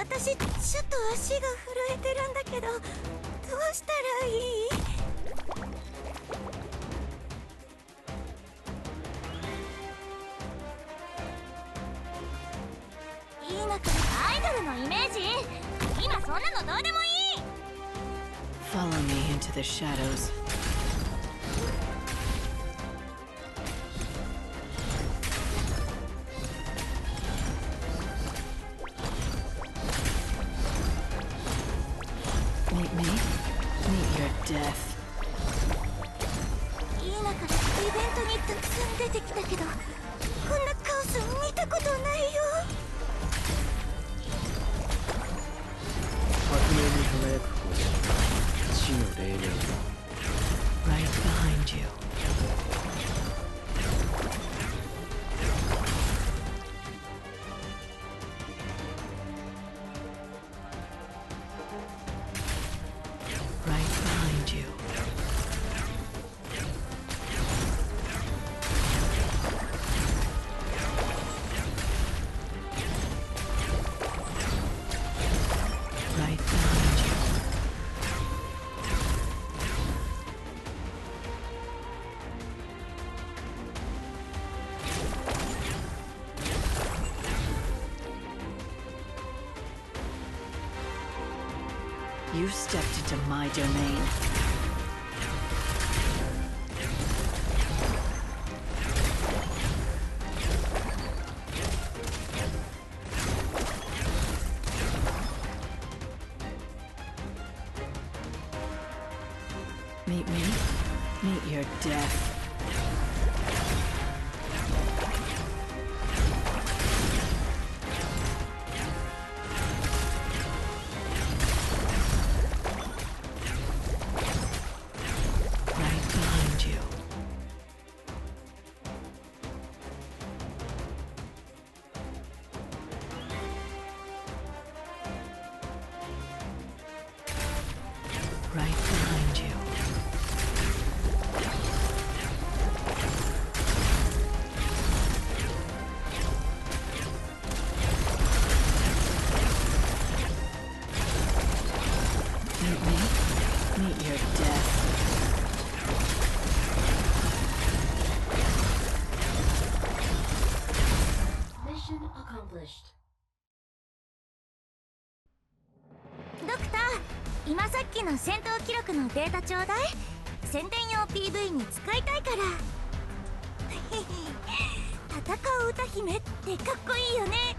私ちょっと足が震えてるんだけど、どうしたらいい？いいのか？アイドルのイメージ、今そんなのどうでもいい。 Follow me into the shadows. Meet me. Meet your death. いいのか？イベントにたくさん出てきたけど、こんなカオス見たことないよ。白明に輝く方、死の霊霊。 Right behind you. Right behind you. Right behind you. You stepped into my domain. Meet me. Meet your death. Right behind you. Right behind you. Meet me. Meet your death. Mission accomplished. ドクター、今さっきの戦闘記録のデータちょうだい。宣伝用 PV に使いたいから。戦う歌姫ってかっこいいよね。